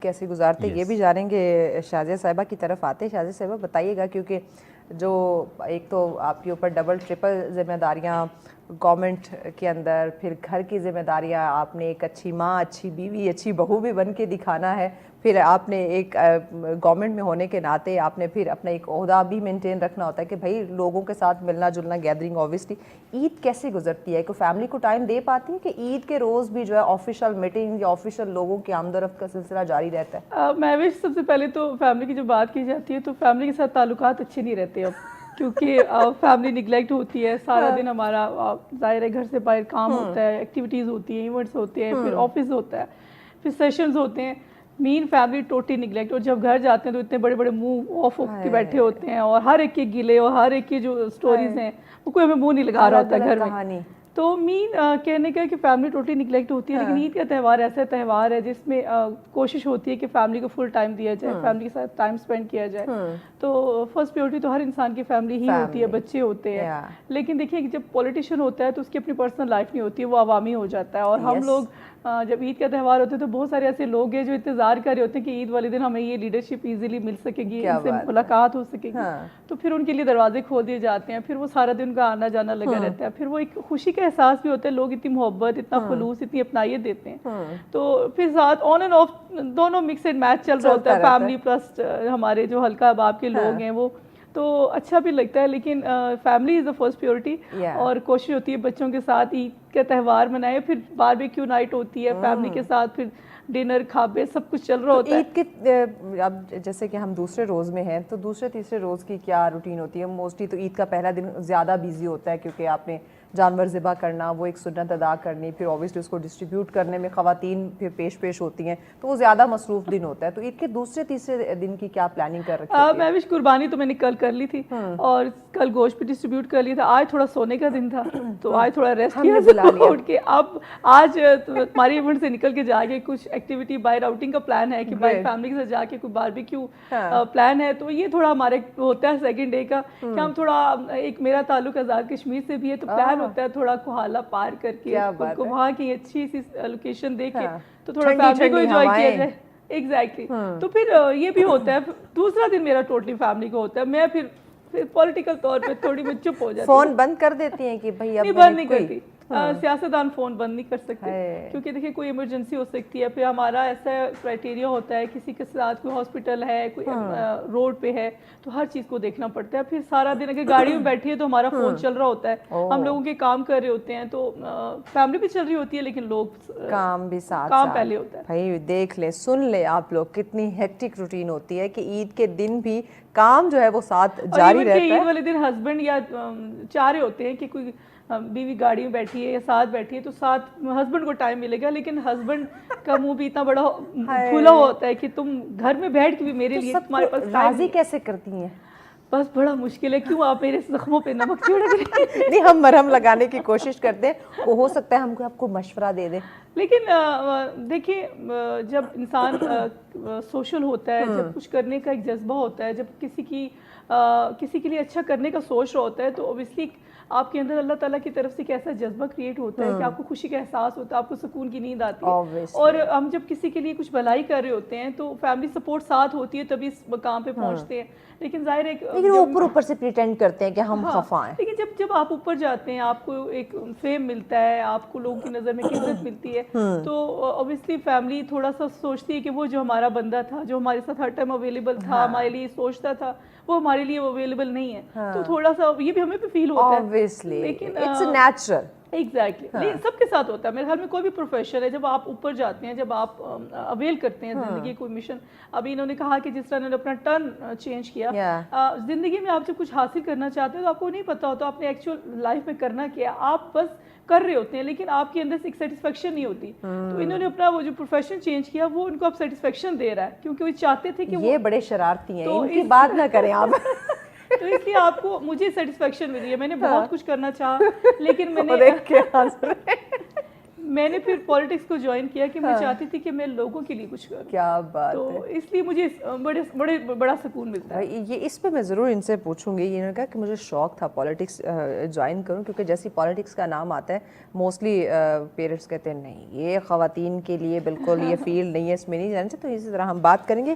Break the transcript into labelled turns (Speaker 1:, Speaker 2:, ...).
Speaker 1: कैसे गुजारते ये भी जानेंगे। शाजिया साहिबा की तरफ आते हैं। शाजिया साहिबा बताइएगा, क्योंकि जो एक तो आपके ऊपर डबल ट्रिपल जिम्मेदारियां गवर्नमेंट के अंदर, फिर घर की जिम्मेदारियां, आपने एक अच्छी माँ, अच्छी बीवी, अच्छी बहू भी बन के दिखाना है, फिर आपने एक गवर्नमेंट में होने के नाते आपने फिर अपना एक ओहदा भी मेंटेन रखना होता है कि भाई लोगों के साथ मिलना जुलना, गैदरिंग। ऑब्वियसली ईद कैसे गुजरती है? को फैमिली को टाइम दे पाती है कि ईद के रोज़ भी जो है ऑफिशियल मीटिंग या ऑफिशियल लोगों की आमदरफ्त का सिलसिला जारी रहता है?
Speaker 2: मैं भी सबसे पहले तो फैमिली की जो बात की जाती है तो फैमिली के साथ ताल्लुकात अच्छे नहीं रहते अब, क्योंकि फैमिली निगलेक्ट होती है। सारा दिन हमारा ज़ाहिर है घर से बाहर काम होता है, एक्टिविटीज़ होती हैं, इवेंट्स होते हैं, फिर ऑफिस होता है, फिर सेशंस होते हैं। Mean family totally neglect. और जब घर जाते हैं तो इतने बड़े बड़े मुंह ऑफ के बैठे होते हैं और हर एक के गिले और हर एक की जो स्टोरीज हैं वो कोई हमें मुंह नहीं लगा रहा होता घर में। तो मीन कहने का कि फैमिली टोटली निगलेक्ट होती है। लेकिन ईद का त्यौहार ऐसा त्यौहार है जिसमें कोशिश होती है कि फैमिली को फुल टाइम दिया जाए, फैमिली के साथ टाइम स्पेंड किया जाए। तो फर्स्ट प्रायोरिटी तो हर इंसान की फैमिली ही होती है, बच्चे होते हैं। लेकिन देखिए जब पॉलिटिशियन होता है तो उसकी अपनी पर्सनल लाइफ नहीं होती है, वो अवामी हो जाता है। और हम लोग जब ईद का त्यौहार होता है तो बहुत सारे ऐसे लोग हैं जो इंतजार कर रहे होते हैं कि ईद वाले दिन हमें ये लीडरशिप इजीली मिल सकेगी, इनसे मुलाकात हो सकेगी। तो फिर उनके लिए दरवाजे खोल दिए जाते हैं, फिर वो सारा दिन उनका आना जाना लगा रहता है। फिर वो एक खुशी का एहसास भी होता है, लोग इतनी मोहब्बत, इतना खुलूस, इतनी अपनाइयत देते हैं। तो फिर साथ ऑन एंड ऑफ दोनों मिक्स एंड मैच चल रहा होता है, फैमिली प्लस हमारे जो हल्का बाप के लोग हैं वो, तो अच्छा भी लगता है। लेकिन family is the first priority. और कोशिश होती है बच्चों के साथ ईद का त्यौहार मनाए, फिर बारबेक्यू नाइट होती है फैमिली के साथ, फिर डिनर खाबे सब कुछ चल रहा होता है।
Speaker 1: ईद के अब जैसे कि हम दूसरे रोज़ में हैं तो दूसरे तीसरे रोज़ की क्या रूटीन होती है? मोस्टली तो ईद का पहला दिन ज़्यादा बिजी होता है क्योंकि आपने जानवर ज़िबा करना, वो एक सुन्नत अदा करनी, फिर ऑब्वियसली उसको डिस्ट्रीब्यूट करने में ख़वातीन फिर पेश होती हैं, तो वो ज़्यादा मसरूफ़ दिन होता है। तो ईद के दूसरे तीसरे दिन की क्या प्लानिंग कर रखी है?
Speaker 2: मैं भी कुर्बानी तो मैंने कल कर ली थी और कल गोश्त भी डिस्ट्रीब्यूट कर लिया था। आज थोड़ा सोने का दिन था तो आज थोड़ा रेस्ट किया उठ के। अब आज हमारे इवेंट से निकल के जाके कुछ एक्टिविटी बाहर आउटिंग का प्लान है कि बाहर फैमिली के साथ जाके कोई बारबेक्यू प्लान है। तो ये थोड़ा हमारे होता है सेकंड डे का कि हम थोड़ा, एक मेरा ताल्लुक आज़ाद कश्मीर से भी है तो प्लान होता है थोड़ा कोहाला पार करके उनको वहाँ की अच्छी सी लोकेशन देके तो थोड़ा फैमिली को एंजॉय किया जाए। एग्जैक्टली। तो फिर ये भी होता है। दूसरा दिन मेरा टोटली फैमिली को होता है। मैं फिर पॉलिटिकल तौर पे थोड़ी मैं चुप हो जाती हूँ।
Speaker 1: फोन बंद कर देती हैं कि भाई अब
Speaker 2: नहीं, बंद नहीं करती। सियासतदान फोन बंद नहीं कर सकते क्योंकि देखिए कोई इमरजेंसी हो सकती है। फिर हमारा ऐसा क्राइटेरिया होता है, किसी के साथ कोई हॉस्पिटल है, कोई रोड पे है, तो हर चीज़ को देखना पड़ता है। फिर सारा दिन अगर गाड़ी में बैठी है तो हमारा फोन चल रहा होता है, हम लोगों के काम कर रहे होते हैं, तो फैमिली भी चल रही होती है लेकिन लोग
Speaker 1: काम भी साथ
Speaker 2: पहले होता है।
Speaker 1: भाई देख ले, सुन ले आप लोग कितनी हेक्टिक रूटीन होती है कि ईद के दिन भी काम जो है वो साथ जारी रहता है।
Speaker 2: ईद वाले दिन हस्बैंड या चाह रहे होते हैं कि कोई बीवी गाड़ी में बैठी है या साथ बैठी है तो साथ हस्बैंड को टाइम मिलेगा, लेकिन हस्बैंड का मुंह भी इतना बड़ा फूला होता है कि तुम घर में बैठ के भी मेरे लिए तुम्हारे पास
Speaker 1: राजी कैसे करती हैं?
Speaker 2: बस बड़ा मुश्किल है। क्यों आप मेरे जख्मों पे नमक छिड़क रहे हैं?
Speaker 1: नहीं, हम मरहम लगाने की कोशिश करते हैं, वो हो सकता है हमको आपको मशवरा दे दें।
Speaker 2: लेकिन देखिए जब इंसान सोशल होता है, जब कुछ करने का एक जज्बा होता है, जब किसी के लिए अच्छा करने का सोच रहा होता है, तो ऑब्वियसली आपके अंदर अल्लाह ताला की तरफ से एक ऐसा जज्बा क्रिएट होता है कि आपको खुशी का एहसास होता है, आपको सुकून की नींद आती है। और हम जब किसी के लिए कुछ भलाई कर रहे होते हैं तो फैमिली सपोर्ट साथ होती है, तभी इस मकाम पे पहुंचते हैं। लेकिन जाहिर है
Speaker 1: लेकिन वो ऊपर से प्रिटेंड करते हैं कि हम खफा हैं।
Speaker 2: लेकिन जब आप ऊपर जाते हैं, आपको एक फेम मिलता है, आपको लोगों की नज़र में इज्जत मिलती है, तो ऑब्वियसली फैमिली थोड़ा सा सोचती है कि वो जो हमारा बंदा था, जो हमारे साथ हर टाइम अवेलेबल था, हमारे लिए सोचता था, वो हमारे लिए अवेलेबल नहीं है। तो थोड़ा सा ये भी हमें भी फील होता है।
Speaker 1: लेकिन इट्स नेचुरल।
Speaker 2: एग्जैक्टली। सबके साथ होता है। मेरे ख्याल में कोई भी प्रोफेशन है, जब आप ऊपर जाते हैं, जब आप अवेल करते हैं जिंदगी कोई मिशन। अभी इन्होंने कहा कि जिस तरह इन्होंने अपना टर्न चेंज किया, जिंदगी में आप जब कुछ हासिल करना चाहते हो तो आपको नहीं पता होता आपने एक्चुअल लाइफ में करना क्या, आप बस कर रहे होते हैं लेकिन आपके अंदर से एक सेटिस्फेक्शन नहीं होती। तो इन्होंने अपना वो जो प्रोफेशन चेंज किया वो उनको अब सेटिस्फेक्शन दे रहा है, क्योंकि वो चाहते थे कि
Speaker 1: ये बड़े शरारती हैं, तो इनकी बात ना करें आप।
Speaker 2: तो इसलिए आपको, मुझे सेटिस्फेक्शन मिली है। मैंने बहुत कुछ करना चाहा लेकिन मैंने मैंने फिर पॉलिटिक्स को ज्वाइन किया कि मैं चाहती थी कि मैं लोगों के लिए कुछ करूं,
Speaker 1: क्या बात है।
Speaker 2: तो इसलिए मुझे बड़ा सुकून मिलता है।
Speaker 1: ये इस पे मैं ज़रूर इनसे पूछूंगी। इन्होंने कहा कि मुझे शौक था पॉलिटिक्स ज्वाइन करूं, क्योंकि जैसे पॉलिटिक्स का नाम आता है मोस्टली पेरेंट्स कहते हैं नहीं ये ख़वातीन के लिए बिल्कुल ये फील्ड नहीं है, इसमें नहीं जाना चाहिए। तो इसी तरह हम बात करेंगे